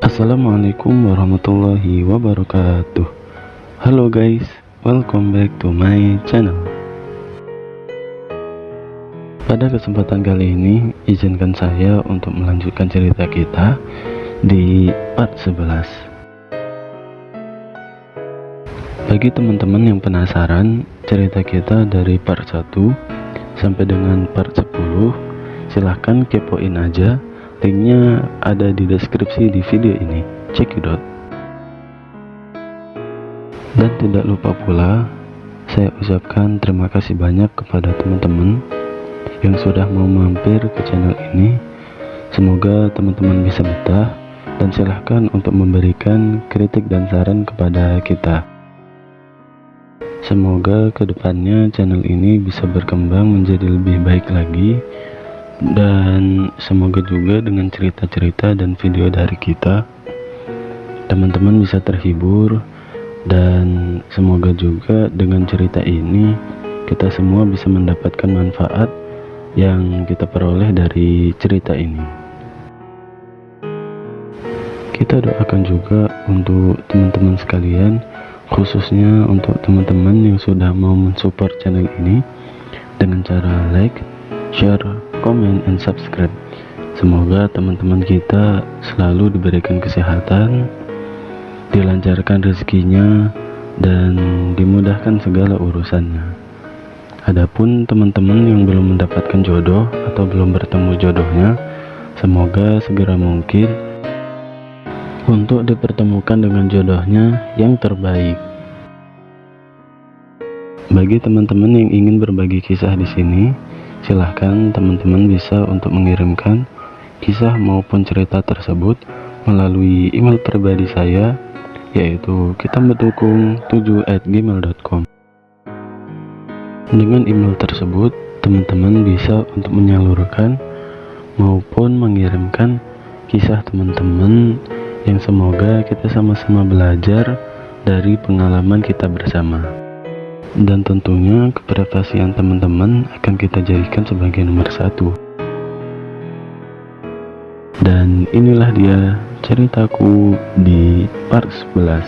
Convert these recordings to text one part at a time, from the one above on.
Assalamualaikum warahmatullahi wabarakatuh. Halo guys, welcome back to my channel. Pada kesempatan kali ini, izinkan saya untuk melanjutkan cerita kita di part 11. Bagi teman-teman yang penasaran cerita kita dari part 1 sampai dengan part 10, silahkan kepoin aja. Linknya ada di deskripsi di video ini. Check it out. Dan tidak lupa pula, saya ucapkan terima kasih banyak kepada teman-teman yang sudah mau mampir ke channel ini. Semoga teman-teman bisa betah, dan silahkan untuk memberikan kritik dan saran kepada kita. Semoga kedepannya channel ini bisa berkembang menjadi lebih baik lagi, dan semoga juga dengan cerita-cerita dan video dari kita teman-teman bisa terhibur, dan semoga juga dengan cerita ini kita semua bisa mendapatkan manfaat yang kita peroleh dari cerita ini. Kita doakan juga untuk teman-teman sekalian, khususnya untuk teman-teman yang sudah mau mensupport channel ini dengan cara like, share, comment, and subscribe. Semoga teman-teman kita selalu diberikan kesehatan, dilancarkan rezekinya, dan dimudahkan segala urusannya. Adapun teman-teman yang belum mendapatkan jodoh atau belum bertemu jodohnya, semoga segera mungkin untuk dipertemukan dengan jodohnya yang terbaik. Bagi teman-teman yang ingin berbagi kisah di sini, silahkan teman-teman bisa untuk mengirimkan kisah maupun cerita tersebut melalui email pribadi saya, yaitu kitabdukung7@gmail.com. Dengan email tersebut, teman-teman bisa untuk menyalurkan maupun mengirimkan kisah teman-teman yang semoga kita sama-sama belajar dari pengalaman kita bersama. Dan tentunya keprivasian teman-teman akan kita jadikan sebagai nomor 1. Dan inilah dia ceritaku di part 11.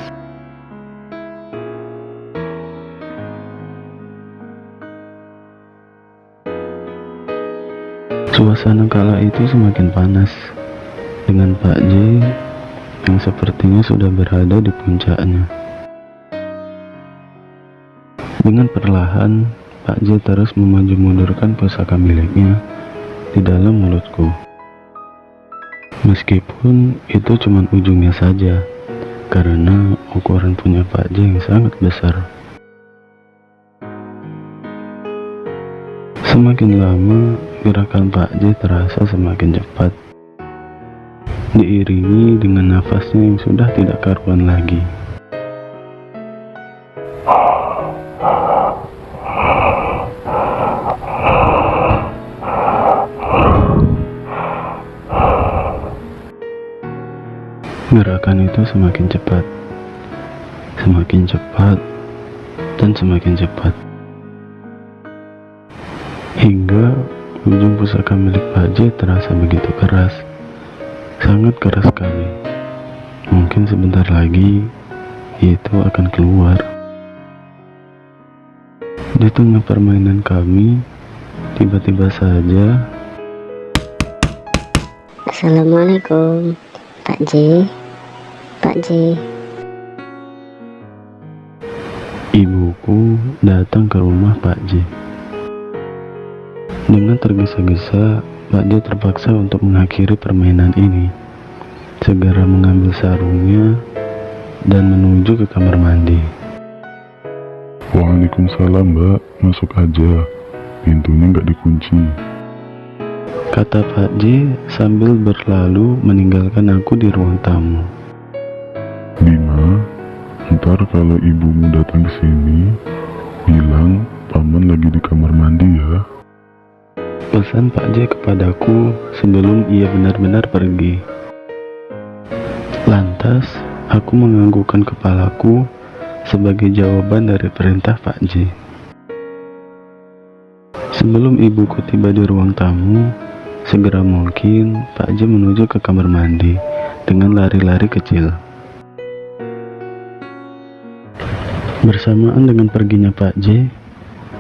Suasana kala itu semakin panas, dengan Pak J yang sepertinya sudah berada di puncaknya. Dengan perlahan, Pak J terus memaju mundurkan pusaka miliknya di dalam mulutku. Meskipun itu cuma ujungnya saja, karena ukuran punya Pak J yang sangat besar. Semakin lama, gerakan Pak J terasa semakin cepat, diiringi dengan nafasnya yang sudah tidak karuan lagi. Gerakan itu semakin cepat, dan semakin cepat, hingga ujung pusaka milik Pak J terasa begitu keras, sangat keras sekali. Mungkin sebentar lagi itu akan keluar. Di tengah permainan kami, tiba-tiba saja, Assalamualaikum, Pak J. ibuku datang ke rumah Pak J. Dengan tergesa-gesa, Pak J terpaksa untuk mengakhiri permainan ini, segera mengambil sarungnya dan menuju ke kamar mandi. Waalaikumsalam Mbak, masuk aja, pintunya nggak dikunci, kata Pak J sambil berlalu meninggalkan aku di ruang tamu. Bima, ntar kalau ibumu datang ke sini, bilang paman lagi di kamar mandi ya. Pesan Pak J kepadaku sebelum ia benar-benar pergi. Lantas, aku menganggukkan kepalaku sebagai jawaban dari perintah Pak J. Sebelum ibuku tiba di ruang tamu, segera mungkin Pak J menuju ke kamar mandi dengan lari-lari kecil. Bersamaan dengan perginya Pak J,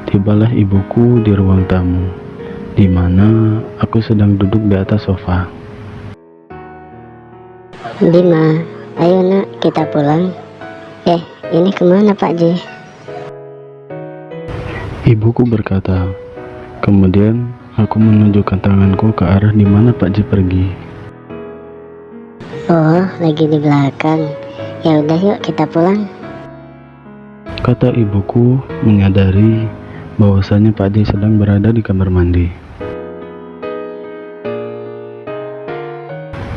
tibalah ibuku di ruang tamu, di mana aku sedang duduk di atas sofa. Bima, ayo nak, kita pulang. Ini kemana Pak J? Ibuku berkata. Kemudian aku menunjukkan tanganku ke arah di mana Pak J pergi. Oh, lagi di belakang. Ya udah yuk kita pulang. Kata ibuku menyadari bahwasanya Pak J sedang berada di kamar mandi.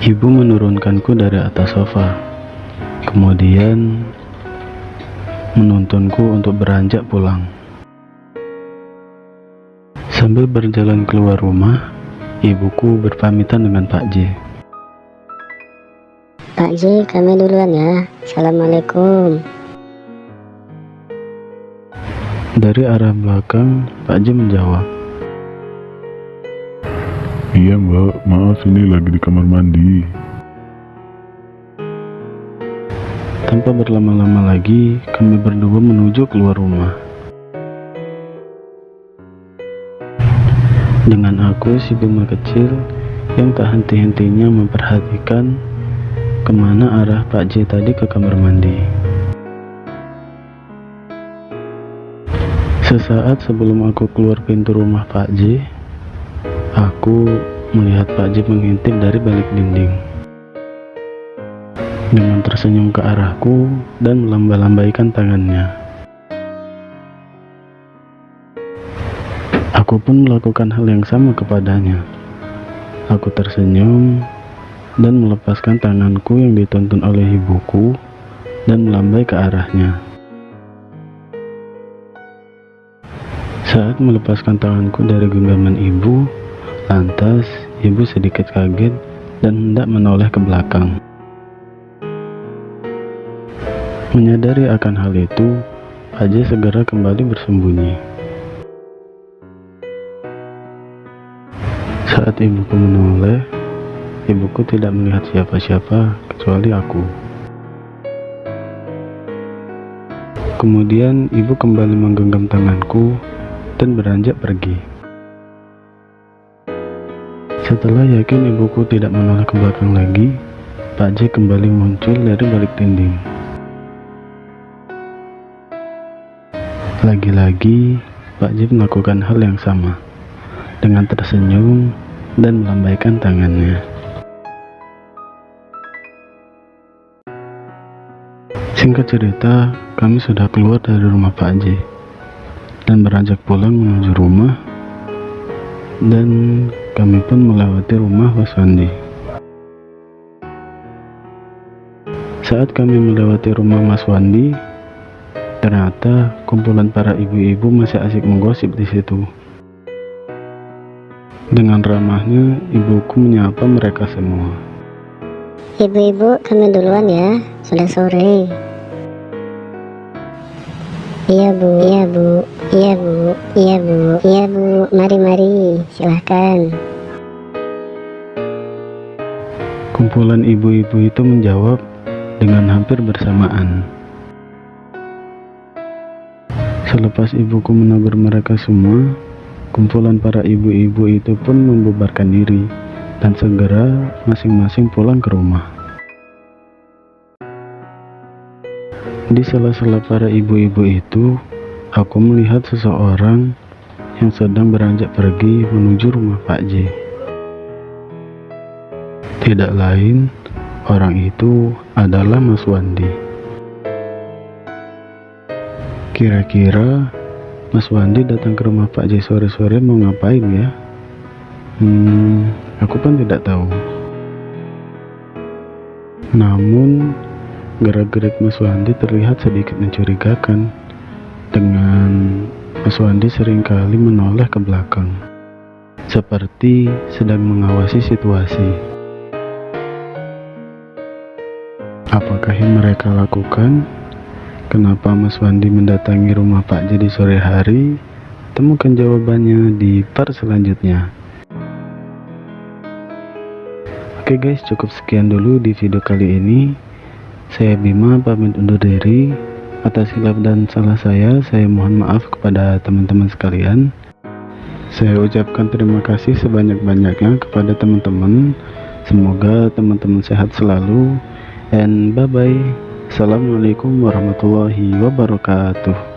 Ibu menurunkanku dari atas sofa, kemudian menuntunku untuk beranjak pulang. Sambil berjalan keluar rumah, ibuku berpamitan dengan Pak J. Pak J, kami duluan ya. Assalamualaikum. Dari arah belakang, Pak J menjawab. Iya mbak, maaf ini lagi di kamar mandi. Tanpa berlama-lama lagi, kami berdua menuju keluar rumah. Dengan aku si Bima kecil yang tak henti-hentinya memperhatikan kemana arah Pak J tadi ke kamar mandi. Sesaat sebelum aku keluar pintu rumah Pak J, aku melihat Pak J mengintip dari balik dinding dengan tersenyum ke arahku dan melamba-lambaikan tangannya. Aku pun melakukan hal yang sama kepadanya. Aku tersenyum dan melepaskan tanganku yang dituntun oleh ibuku dan melambai ke arahnya. Saat melepaskan tanganku dari genggaman ibu, lantas ibu sedikit kaget dan hendak menoleh ke belakang. Menyadari akan hal itu, Pak J segera kembali bersembunyi. Saat ibuku menoleh, ibuku tidak melihat siapa-siapa kecuali aku. Kemudian ibu kembali menggenggam tanganku dan beranjak pergi. Setelah yakin ibuku tidak menoleh ke belakang lagi, Pak J kembali muncul dari balik dinding. Lagi-lagi, Pak J melakukan hal yang sama, dengan tersenyum dan melambaikan tangannya. Singkat cerita, kami sudah keluar dari rumah Pak J dan beranjak pulang menuju rumah, dan kami pun melewati rumah Mas Wandi. Saat kami melewati rumah Mas Wandi, ternyata kumpulan para ibu-ibu masih asik menggosip di situ. Dengan ramahnya, ibuku menyapa mereka semua. Ibu-ibu, kami duluan ya. Sudah sore. Iya bu, iya bu, iya bu, iya bu, iya bu. Mari, silahkan. Kumpulan ibu-ibu itu menjawab dengan hampir bersamaan. Selepas ibuku menegur mereka semua, kumpulan para ibu-ibu itu pun membubarkan diri dan segera masing-masing pulang ke rumah. Di sela-sela para ibu-ibu itu, aku melihat seseorang yang sedang beranjak pergi menuju rumah Pak J. Tidak lain, orang itu adalah Mas Wandi. Kira-kira Mas Wandi datang ke rumah Pak J sore-sore mau ngapain ya? Aku pun tidak tahu. Namun gerak-gerik Mas Wandi terlihat sedikit mencurigakan, dengan Mas Wandi seringkali menoleh ke belakang, seperti sedang mengawasi situasi. Apakah yang mereka lakukan? Kenapa Mas Wandi mendatangi rumah Pak J di sore hari? Temukan jawabannya di part selanjutnya. Oke guys, cukup sekian dulu di video kali ini. Saya Bima pamit undur diri. Atas hilaf dan salah saya mohon maaf kepada teman-teman sekalian. Saya ucapkan terima kasih sebanyak-banyaknya kepada teman-teman. Semoga teman-teman sehat selalu. And bye bye. Assalamualaikum warahmatullahi wabarakatuh.